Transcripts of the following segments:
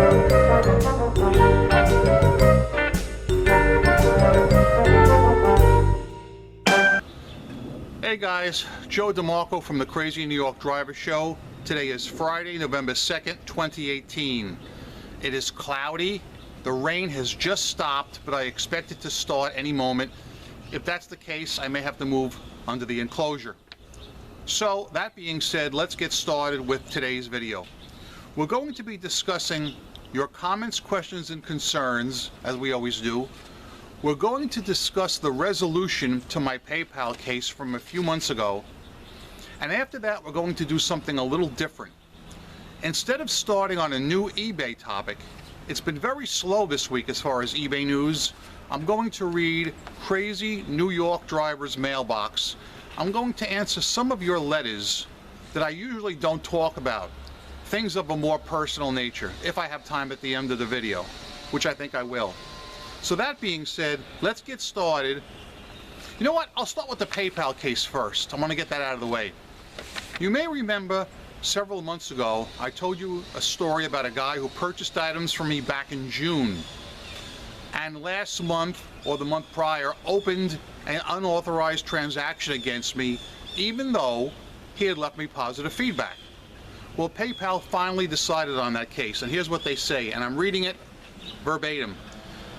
Hey guys, Joe DeMarco from the Crazy New York Driver Show. Today is Friday, November 2nd, 2018. It is cloudy. The rain has just stopped, but I expect it to start any moment. If that's the case, I may have to move under the enclosure. So, that being said, let's get started with today's video. We're going to be discussing your comments, questions, and concerns, as we always do. We're going to discuss the resolution to my PayPal case from a few months ago. And after that, we're going to do something a little different. Instead of starting on a new eBay topic, it's been very slow this week as far as eBay news. I'm going to read Crazy New York Drivers Mailbox. I'm going to answer some of your letters that I usually don't talk about. Things of a more personal nature, if I have time at the end of the video, which I think I will. So that being said, let's get started. You know what? I'll start with the PayPal case first. I want to get that out of the way. You may remember several months ago, I told you a story about a guy who purchased items from me back in June. And last month, or the month prior, opened an unauthorized transaction against me, even though he had left me positive feedback. Well, PayPal finally decided on that case, and here's what they say, and I'm reading it verbatim.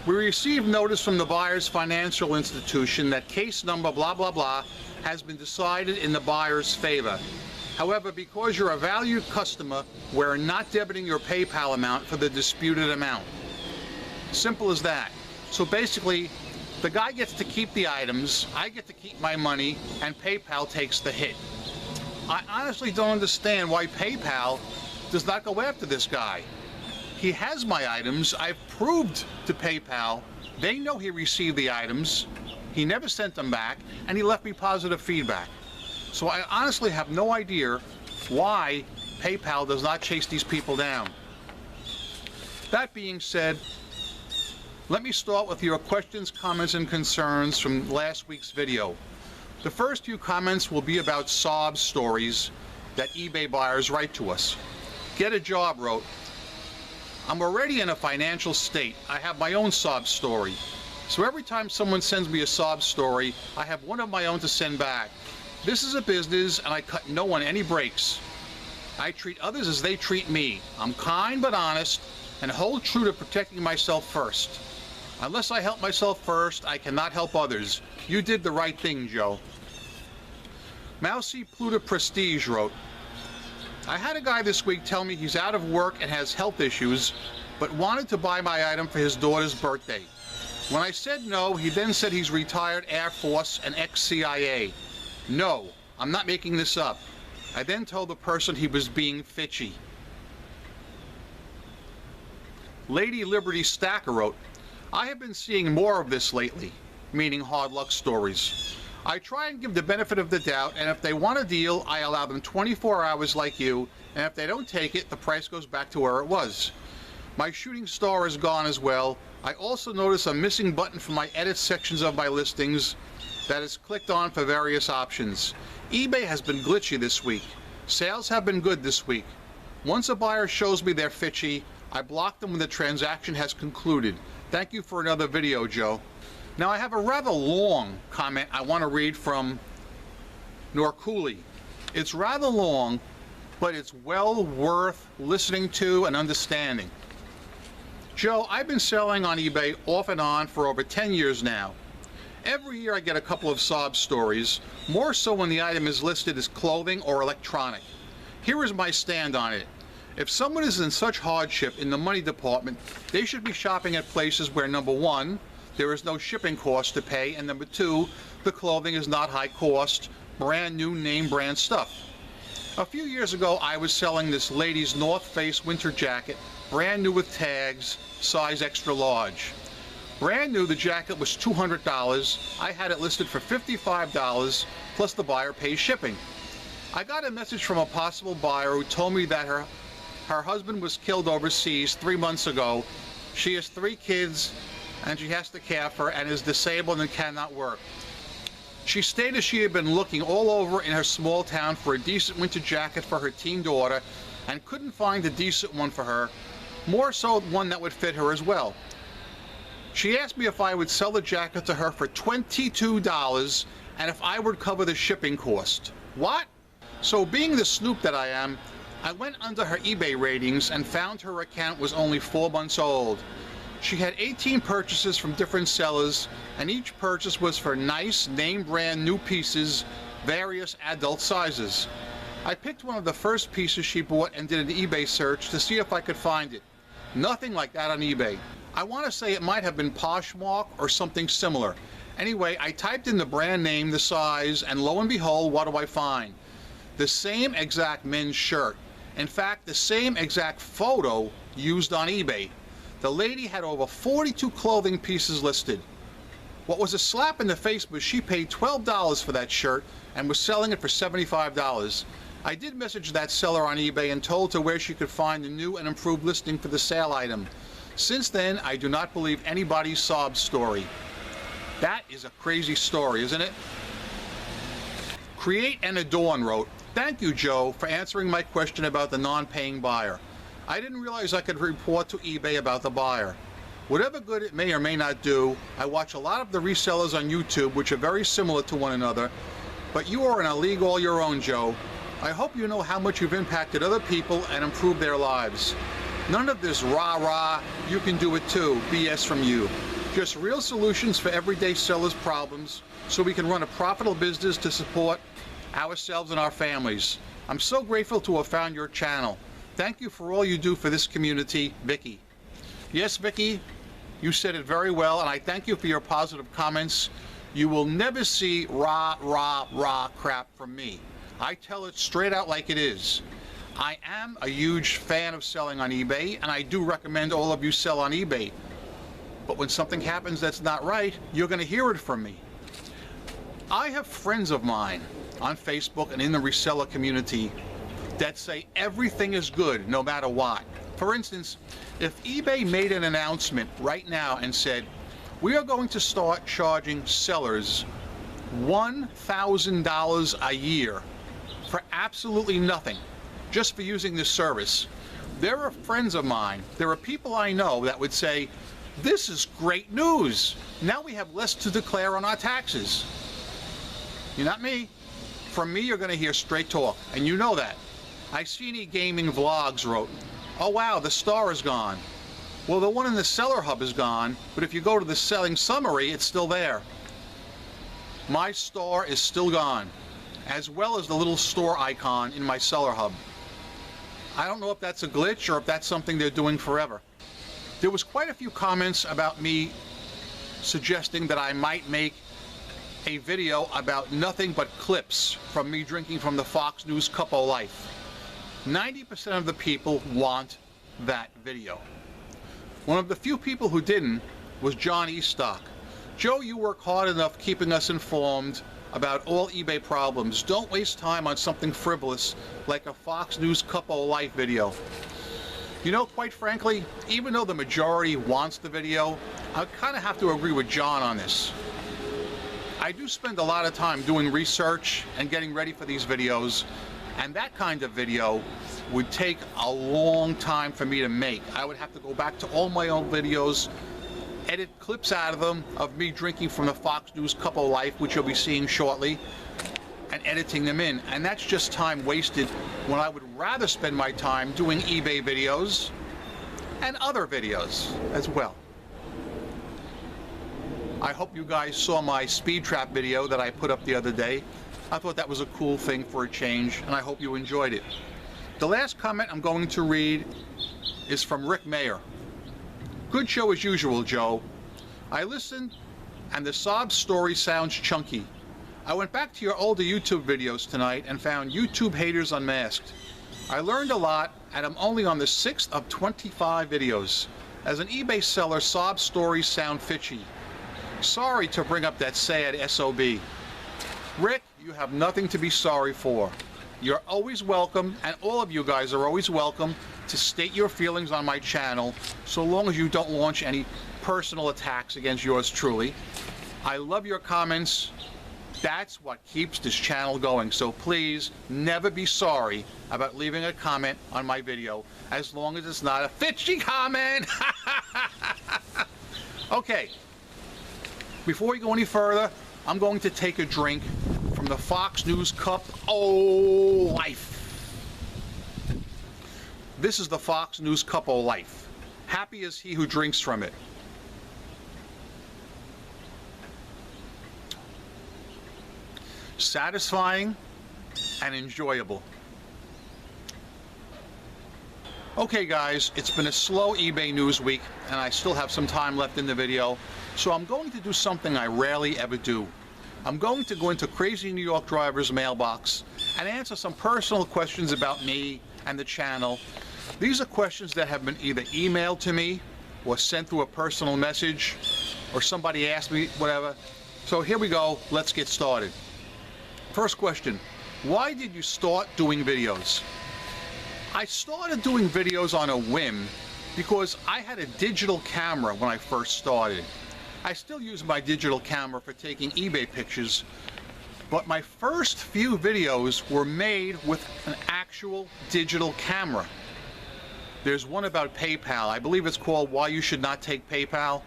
We received notice from the buyer's financial institution that case number blah blah blah has been decided in the buyer's favor. However, because you're a valued customer, we're not debiting your PayPal amount for the disputed amount. Simple as that. So basically, the guy gets to keep the items, I get to keep my money, and PayPal takes the hit. I honestly don't understand why PayPal does not go after this guy. He has my items. I've proved to PayPal. They know he received the items. He never sent them back, and he left me positive feedback. So I honestly have no idea why PayPal does not chase these people down. That being said, let me start with your questions, comments, and concerns from last week's video. The first few comments will be about sob stories that eBay buyers write to us. Get a Job wrote, I'm already in a financial state. I have my own sob story. So every time someone sends me a sob story, I have one of my own to send back. This is a business and I cut no one any breaks. I treat others as they treat me. I'm kind but honest and hold true to protecting myself first. Unless I help myself first, I cannot help others. You did the right thing, Joe. Mousy Pluto Prestige wrote, I had a guy this week tell me he's out of work and has health issues, but wanted to buy my item for his daughter's birthday. When I said no, he then said he's retired Air Force and ex-CIA. No, I'm not making this up. I then told the person he was being fitchy. Lady Liberty Stacker wrote, I have been seeing more of this lately, meaning hard luck stories. I try and give the benefit of the doubt, and if they want a deal, I allow them 24 hours like you, and if they don't take it, the price goes back to where it was. My shooting star is gone as well. I also notice a missing button from my edit sections of my listings that is clicked on for various options. eBay has been glitchy this week. Sales have been good this week. Once a buyer shows me they're fitchy, I block them when the transaction has concluded. Thank you for another video, Joe. Now I have a rather long comment I want to read from Norcooley. It's rather long, but it's well worth listening to and understanding. Joe, I've been selling on eBay off and on for over 10 years now. Every year I get a couple of sob stories, more so when the item is listed as clothing or electronic. Here is my stand on it. If someone is in such hardship in the money department, they should be shopping at places where, number one, there is no shipping cost to pay, and number two, the clothing is not high cost, brand new name brand stuff. A few years ago, I was selling this lady's North Face winter jacket, brand new with tags, size extra large. Brand new, the jacket was $200. I had it listed for $55, plus the buyer pays shipping. I got a message from a possible buyer who told me that her husband was killed overseas 3 months ago. She has 3 kids, and she has to care for and is disabled and cannot work. She stated she had been looking all over in her small town for a decent winter jacket for her teen daughter and couldn't find a decent one for her. more so one that would fit her as well. She asked me if I would sell the jacket to her for $22 and if I would cover the shipping cost. What? So being the snoop that I am, I went under her eBay ratings and found her account was only 4 months old. She had 18 purchases from different sellers, and each purchase was for nice, name brand new pieces, various adult sizes. I picked one of the first pieces she bought and did an eBay search to see if I could find it. Nothing like that on eBay. I want to say it might have been Poshmark or something similar. Anyway, I typed in the brand name, the size, and lo and behold, what do I find? The same exact men's shirt. In fact, the same exact photo used on eBay. The lady had over 42 clothing pieces listed. What was a slap in the face was she paid $12 for that shirt and was selling it for $75. I did message that seller on eBay and told her where she could find the new and improved listing for the sale item. Since then, I do not believe anybody's sob story. That is a crazy story, isn't it? Create and Adorn wrote, "Thank you, Joe, for answering my question about the non-paying buyer. I didn't realize I could report to eBay about the buyer. Whatever good it may or may not do, I watch a lot of the resellers on YouTube which are very similar to one another, but you are in a league all your own, Joe. I hope you know how much you've impacted other people and improved their lives. None of this rah-rah, you can do it too, BS from you. Just real solutions for everyday sellers' problems so we can run a profitable business to support ourselves and our families. I'm so grateful to have found your channel. Thank you for all you do for this community, Vicky." Yes, Vicky, you said it very well, and I thank you for your positive comments. You will never see rah, rah, rah crap from me. I tell it straight out like it is. I am a huge fan of selling on eBay, and I do recommend all of you sell on eBay. But when something happens that's not right, you're going to hear it from me. I have friends of mine on Facebook and in the reseller community that say everything is good no matter what. For instance, if eBay made an announcement right now and said, "We are going to start charging sellers $1,000 a year for absolutely nothing, just for using this service," there are friends of mine, there are people I know that would say, "This is great news. Now we have less to declare on our taxes." You're not me. From me, you're going to hear straight talk, and you know that. I see any gaming vlogs wrote, "Oh wow, the star is gone." Well, the one in the seller hub is gone, but if you go to the selling summary, it's still there. My star is still gone, as well as the little store icon in my seller hub. I don't know if that's a glitch or if that's something they're doing forever. There was quite a few comments about me suggesting that I might make a video about nothing but clips from me drinking from the Fox News Cup of Life. 90% of the people want that video. One of the few people who didn't was John Eastock. "Joe, you work hard enough keeping us informed about all eBay problems. Don't waste time on something frivolous like a Fox News Cup of Life video." You know, quite frankly, even though the majority wants the video, I kind of have to agree with John on this. I do spend a lot of time doing research and getting ready for these videos, and that kind of video would take a long time for me to make. I would have to go back to all my old videos, edit clips out of them of me drinking from the Fox News Cup of Life, which you'll be seeing shortly, and editing them in. And that's just time wasted when I would rather spend my time doing eBay videos and other videos as well. I hope you guys saw my speed trap video that I put up the other day. I thought that was a cool thing for a change, and I hope you enjoyed it. The last comment I'm going to read is from Rick Mayer. "Good show as usual, Joe. I listened, and the sob story sounds chunky. I went back to your older YouTube videos tonight and found YouTube haters unmasked. I learned a lot, and I'm only on the 6th of 25 videos. As an eBay seller, sob stories sound fishy. Sorry to bring up that sad SOB. Rick, you have nothing to be sorry for. You're always welcome, and all of you guys are always welcome to state your feelings on my channel, so long as you don't launch any personal attacks against yours truly. I love your comments, That's what keeps this channel going. So please never be sorry about leaving a comment on my video, as long as it's not a fishy comment. Okay, before we go any further, I'm going to take a drink from the Fox News Cup O' Life. This is the Fox News Cup O' Life. Happy is he who drinks from it. Satisfying and enjoyable. Okay guys, it's been a slow eBay news week and I still have some time left in the video, so I'm going to do something I rarely ever do. I'm going to go into Crazy New York Drivers mailbox and answer some personal questions about me and the channel. These are questions that have been either emailed to me or sent through a personal message, or somebody asked me, whatever. So here we go, let's get started. First question, why did you start doing videos? I started doing videos on a whim because I had a digital camera when I first started. I still use my digital camera for taking eBay pictures, but my first few videos were made with an actual digital camera. There's one about PayPal. I believe it's called Why You Should Not Take PayPal.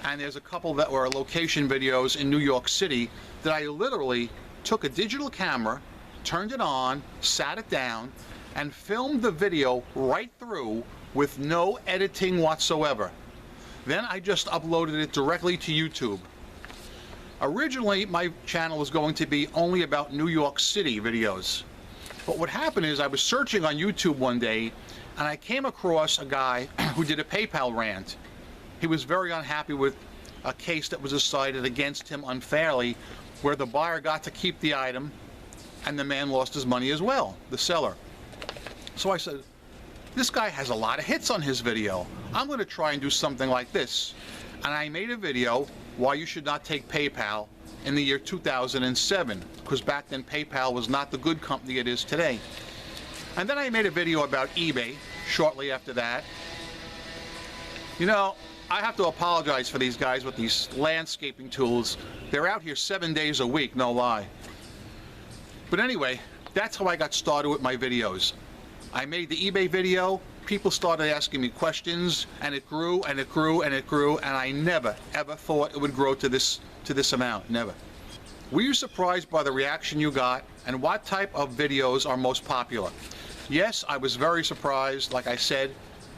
And there's a couple that were location videos in New York City that I literally took a digital camera, turned it on, sat it down, and filmed the video right through with no editing whatsoever. Then I just uploaded it directly to YouTube. Originally, my channel was going to be only about New York City videos. But what happened is I was searching on YouTube one day and I came across a guy who did a PayPal rant. He was very unhappy with a case that was decided against him unfairly, where the buyer got to keep the item and the man lost his money as well, the seller. So I said, this guy has a lot of hits on his video. I'm going to try and do something like this. And I made a video, Why You Should Not Take PayPal, in the year 2007, because back then PayPal was not the good company it is today. And then I made a video about eBay shortly after that. You know, I have to apologize for these guys with these landscaping tools. They're out here 7 days a week, no lie. But anyway, that's how I got started with my videos. I made the eBay video, people started asking me questions, and it grew and it grew and it grew, and I never ever thought it would grow to this amount, never. Were you surprised by the reaction you got, and what type of videos are most popular? Yes, I was very surprised. Like I said,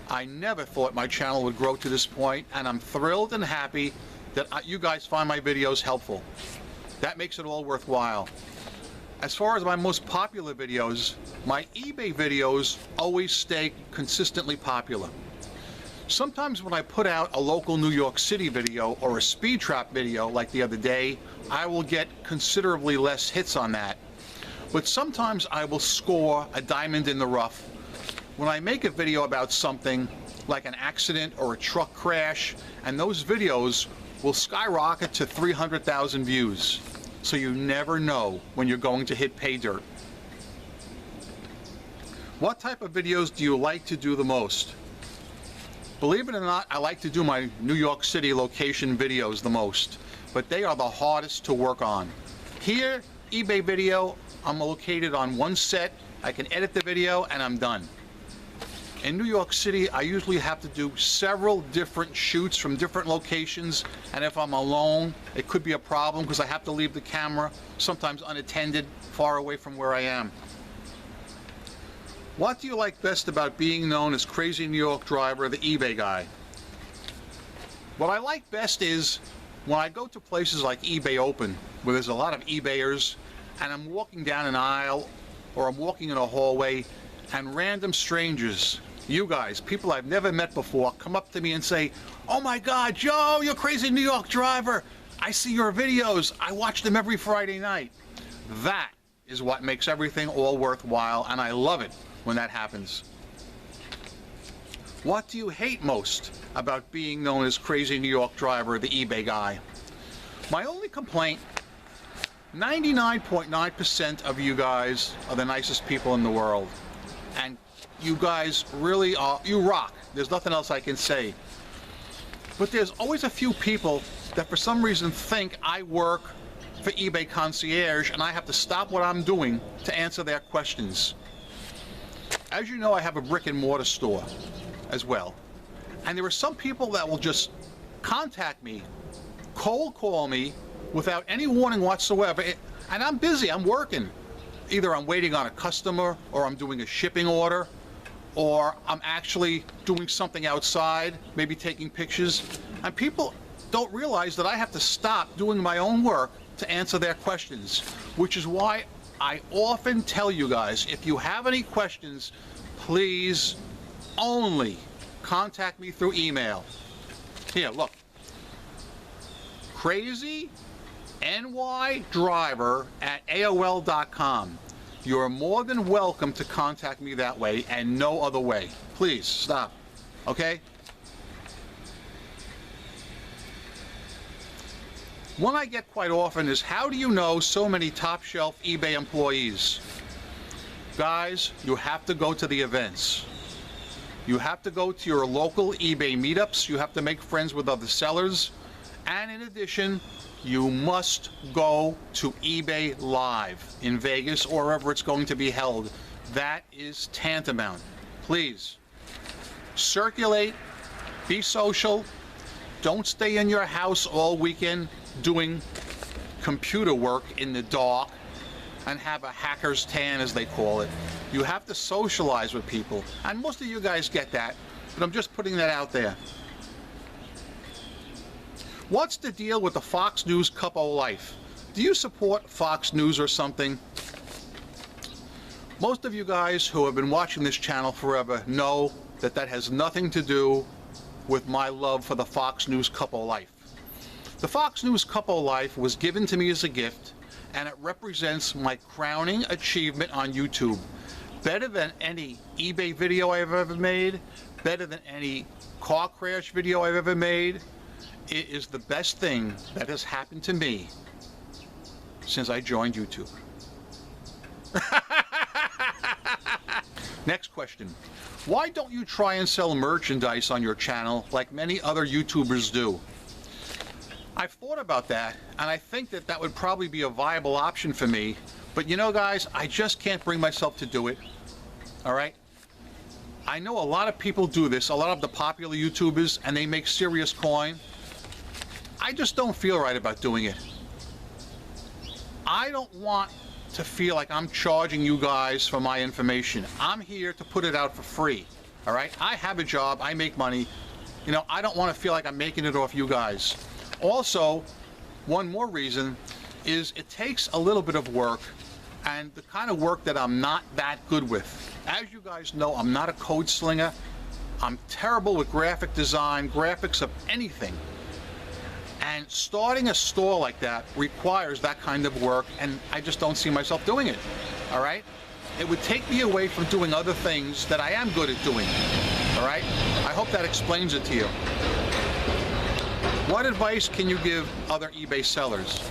I never thought my channel would grow to this point, and I'm thrilled and happy that you guys find my videos helpful. That makes it all worthwhile. As far as my most popular videos, my eBay videos always stay consistently popular. Sometimes when I put out a local New York City video or a speed trap video like the other day, I will get considerably less hits on that. But sometimes I will score a diamond in the rough when I make a video about something like an accident or a truck crash, and those videos will skyrocket to 300,000 views. So you never know when you're going to hit pay dirt. What type of videos do you like to do the most? Believe it or not, I like to do my New York City location videos the most, but they are the hardest to work on. Here, eBay video, I'm located on one set, I can edit the video and I'm done. In New York City, I usually have to do several different shoots from different locations, and if I'm alone, it could be a problem because I have to leave the camera, sometimes unattended, far away from where I am. What do you like best about being known as Crazy New York Driver, the eBay guy? What I like best is when I go to places like eBay Open, where there's a lot of eBayers, and I'm walking down an aisle or I'm walking in a hallway, and random strangers, you guys, people I've never met before, come up to me and say, "Oh my God, Joe, you're Crazy New York Driver. I see your videos. I watch them every Friday night." That is what makes everything all worthwhile, and I love it when that happens. What do you hate most about being known as Crazy New York Driver, the eBay guy? My only complaint, 99.9% of you guys are the nicest people in the world. And you guys really are, you rock. There's nothing else I can say. But there's always a few people that for some reason think I work for eBay Concierge, and I have to stop what I'm doing to answer their questions. As you know, I have a brick and mortar store as well. And there are some people that will just contact me, cold call me, without any warning whatsoever. And I'm busy, I'm working. Either I'm waiting on a customer, or I'm doing a shipping order, or I'm actually doing something outside, maybe taking pictures. And people don't realize that I have to stop doing my own work to answer their questions, which is why I often tell you guys, if you have any questions, please only contact me through email. Here, look. crazeenydriver@aol.com. You're more than welcome to contact me that way and no other way. Please stop, okay? One I get quite often is, how do you know so many top shelf eBay employees? Guys, you have to go to the events. You have to go to your local eBay meetups. You have to make friends with other sellers. And in addition, you must go to eBay Live in Vegas or wherever it's going to be held. That is tantamount. Please, circulate, be social. Don't stay in your house all weekend doing computer work in the dark and have a hacker's tan, as they call it. You have to socialize with people, and most of you guys get that, but I'm just putting that out there. What's the deal with the Fox News Cup of Life? Do you support Fox News or something? Most of you guys who have been watching this channel forever know that that has nothing to do with my love for the Fox News Cup of Life. The Fox News Cup of Life was given to me as a gift, and it represents my crowning achievement on YouTube. Better than any eBay video I've ever made, better than any car crash video I've ever made. It is the best thing that has happened to me since I joined YouTube. Next question. Why don't you try and sell merchandise on your channel like many other YouTubers do? I've thought about that, and I think that that would probably be a viable option for me. But you know, guys, I just can't bring myself to do it. All right? I know a lot of people do this, a lot of the popular YouTubers, and they make serious coin. I just don't feel right about doing it. I don't want to feel like I'm charging you guys for my information. I'm here to put it out for free. All right? I have a job, I make money. You know, I don't want to feel like I'm making it off you guys. Also, one more reason is it takes a little bit of work, and the kind of work that I'm not that good with. As you guys know, I'm not a code slinger. I'm terrible with graphic design, graphics of anything. And starting a store like that requires that kind of work, and I just don't see myself doing it. All right? It would take me away from doing other things that I am good at doing. All right? I hope that explains it to you. What advice can you give other eBay sellers?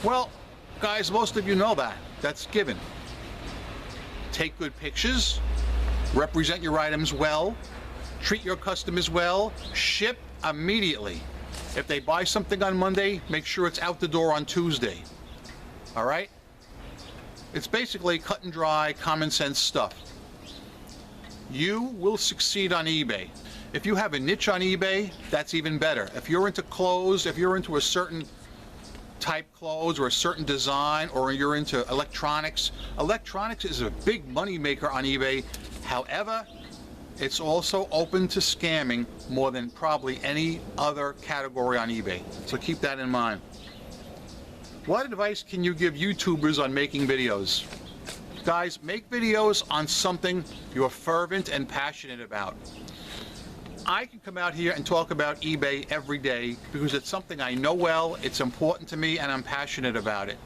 Well, guys, most of you know that. That's given. Take good pictures, represent your items well, treat your customers well, ship immediately. If they buy something on Monday, make sure it's out the door on Tuesday. All right? It's basically cut and dry, common sense stuff. You will succeed on eBay. If you have a niche on eBay, that's even better. If you're into clothes, if you're into a certain type clothes or a certain design, or you're into electronics, electronics is a big money maker on eBay. However, it's also open to scamming more than probably any other category on eBay. So keep that in mind. What advice can you give YouTubers on making videos? Guys, make videos on something you're fervent and passionate about. I can come out here and talk about eBay every day because it's something I know well, it's important to me, and I'm passionate about it.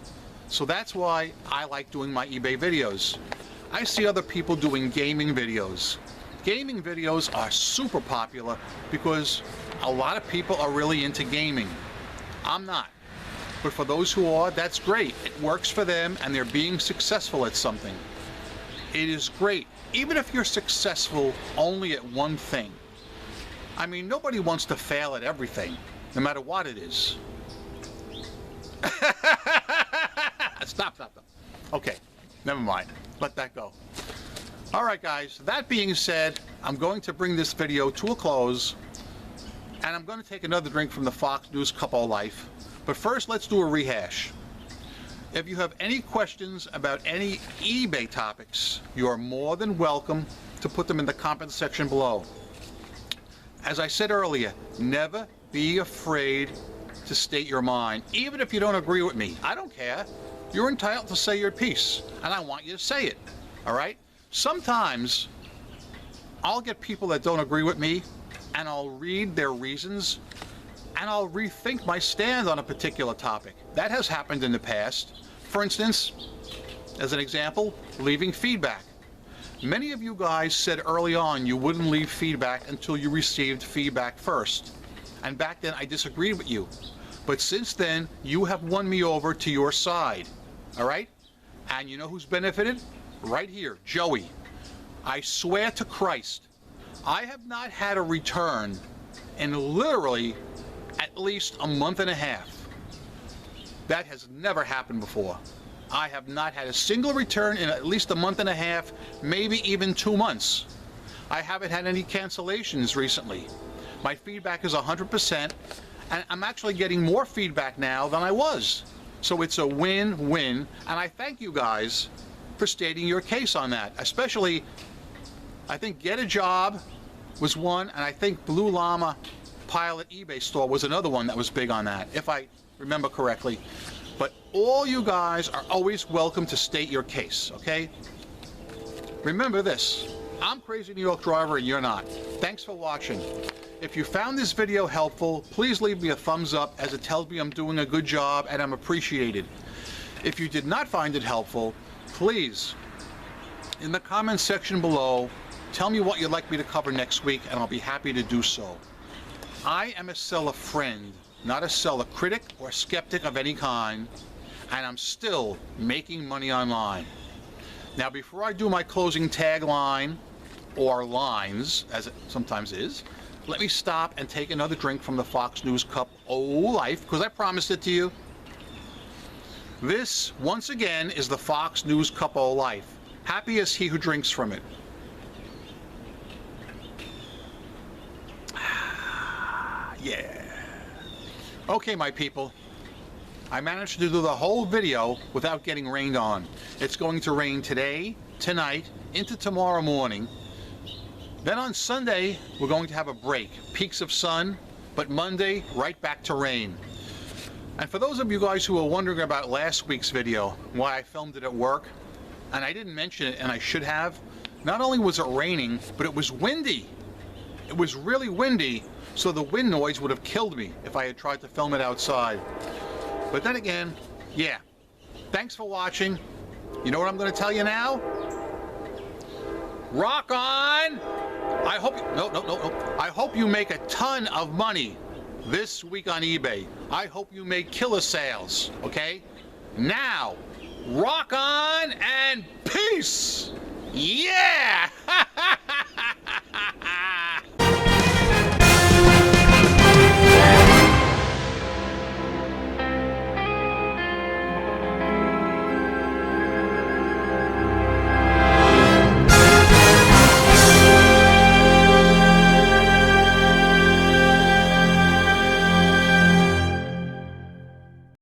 So that's why I like doing my eBay videos. I see other people doing gaming videos. Gaming videos are super popular because a lot of people are really into gaming. I'm not. But for those who are, that's great. It works for them and they're being successful at something. It is great, even if you're successful only at one thing. I mean, nobody wants to fail at everything, no matter what it is. Stop. Okay, never mind. Let that go. All right, guys. That being said, I'm going to bring this video to a close, and I'm going to take another drink from the Fox News Cup of Life. But first, let's do a rehash. If you have any questions about any eBay topics, you are more than welcome to put them in the comment section below. As I said earlier, never be afraid to state your mind, even if you don't agree with me. I don't care. You're entitled to say your piece, and I want you to say it. All right? Sometimes I'll get people that don't agree with me, and I'll read their reasons, and I'll rethink my stand on a particular topic. That has happened in the past. For instance, as an example, leaving feedback. Many of you guys said early on you wouldn't leave feedback until you received feedback first. And back then I disagreed with you. But since then, you have won me over to your side. All right? And you know who's benefited? Right here, Joey. I swear to Christ, I have not had a return in literally at least a month and a half. That has never happened before. I have not had a single return in at least a month and a half, maybe even 2 months. I haven't had any cancellations recently. My feedback is 100%, and I'm actually getting more feedback now than I was. So it's a win-win, and I thank you guys for stating your case on that. Especially, I think Get a Job was one, and I think Blue Llama Pilot eBay store was another one that was big on that, if I remember correctly. But all you guys are always welcome to state your case, okay? Remember this, I'm Crazy New York Driver and you're not. Thanks for watching. If you found this video helpful, please leave me a thumbs up, as it tells me I'm doing a good job and I'm appreciated. If you did not find it helpful, please, in the comments section below, tell me what you'd like me to cover next week and I'll be happy to do so. I am a seller friend, not a seller critic or skeptic of any kind, and I'm still making money online. Now, before I do my closing tagline, or lines, as it sometimes is, let me stop and take another drink from the Fox News Cup of Life, because I promised it to you. This, once again, is the Fox News Cup of Life. Happy is he who drinks from it. Yeah. Okay, my people. I managed to do the whole video without getting rained on. It's going to rain today, tonight, into tomorrow morning. Then on Sunday, we're going to have a break. Peaks of sun, but Monday, right back to rain. And for those of you guys who are wondering about last week's video, why I filmed it at work, and I didn't mention it, and I should have, not only was it raining, but it was windy. It was really windy, so the wind noise would have killed me if I had tried to film it outside. But then again, yeah. Thanks for watching. You know what I'm going to tell you now? Rock on! I hope I hope you make a ton of money this week on eBay. I hope you make killer sales, okay? Now, rock on and peace! Yeah!